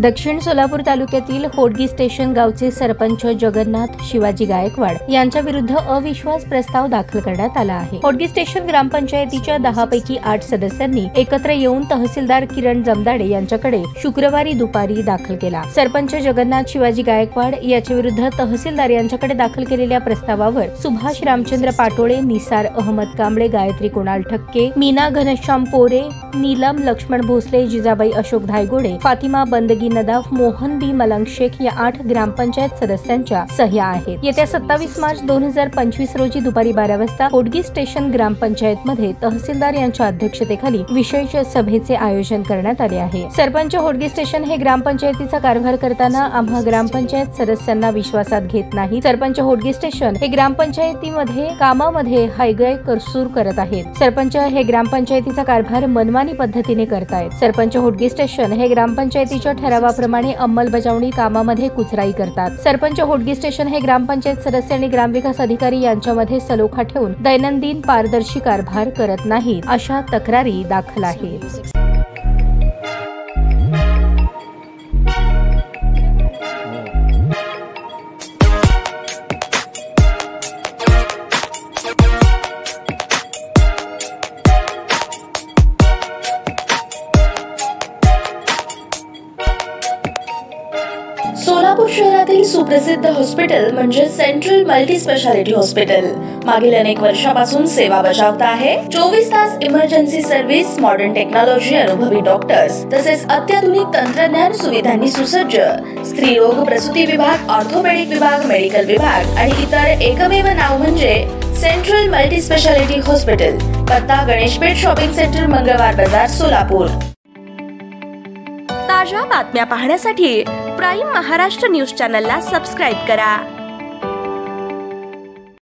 दक्षिण सोलापूर तालुक्यातील होडगी स्टेशन गावचे सरपंच जगन्नाथ शिवाजी गायकवाड यांच्या विरुद्ध अविश्वास प्रस्ताव दाखल करण्यात आला आहे। होडगी स्टेशन ग्रामपंचायतीच्या 10 पैकी 8 सदस्यांनी एकत्र येऊन तहसीलदार किरण जमदाडे यांच्याकडे शुक्रवारी दुपारी दाखल केला। सरपंच जगन्नाथ शिवाजी गायकवाड याच्या विरुद्ध तहसीलदार यांच्याकडे दाखल केलेल्या प्रस्तावावर सुभाष रामचंद्र पाटोळे, निसार अहमद कांबळे, गायत्री कुणाल ठक्के, मीना घनश्याम पोरे, नीलम लक्ष्मण भोसले, जिजाबाई अशोक धायगोडे, फातिमा बंदगी नदाफ, मोहन बी मलंग शेख या 8 ग्रामपंचायत सदस्यांच्या सह्या आहेत। येत्या 27 मार्च 2025 रोजी दुपारी 12 वाजता होडगी स्टेशन ग्रामपंचायत मध्ये तहसीलदार यांच्या अध्यक्षतेखाली विशेष सभेचे आयोजन करण्यात आले आहे। सरपंच होडगी स्टेशन हे ग्रामपंचायतीचा कारभार करताना आम्हा ग्रामपंचायत सदस्यांना विश्वासात घेत नाही। सरपंच होडगी स्टेशन हे ग्रामपंचायतीमध्ये कामामध्ये हायगाय करसूर करत आहेत। सरपंच हे ग्रामपंचायतीचा कारभार मनमानी पद्धतीने करतायत। सरपंच होडगी स्टेशन हे ग्रामपंचायतीच्या ठरावाप्रमाणे अंमलबजावणी कामामध्ये कुचराई करतात। सरपंच होडगी स्टेशन हे ग्रामपंचायत सदस्य आणि ग्रामविकास अधिकारी यांच्यामध्ये सलोखा ठेवून दैनंदिन पारदर्शी कारभार करत नाहीत, अशा तक्रारी दाखल आहेत। सोलापूर शहरातील सुप्रसिद्ध हॉस्पिटल म्हणजे सेंट्रल मल्टी स्पेशालिटी हॉस्पिटल मागील अनेक वर्षापासून सेवा बजावत आहे। 24 तास इमर्जन्सी सर्व्हिस, मॉडर्न टेक्नॉलॉजी, अनुभवी डॉक्टर्स तसेच अत्याधुनिक तंत्रज्ञान सुविधांनी सुसज्ज स्त्रीरोग प्रसूती विभाग, ऑर्थोपेडिक विभाग, मेडिकल विभाग आणि इतर एकमेव नाव म्हणजे सेंट्रल मल्टी स्पेशालिटी हॉस्पिटल। पत्ता गणेशपेठ शॉपिंग सेंटर, मंगळवार बाजार, सोलापूर। ताज्या बातम्या पाहण्यासाठी प्राईम महाराष्ट्र न्यूज चॅनलला सबस्क्राईब करा।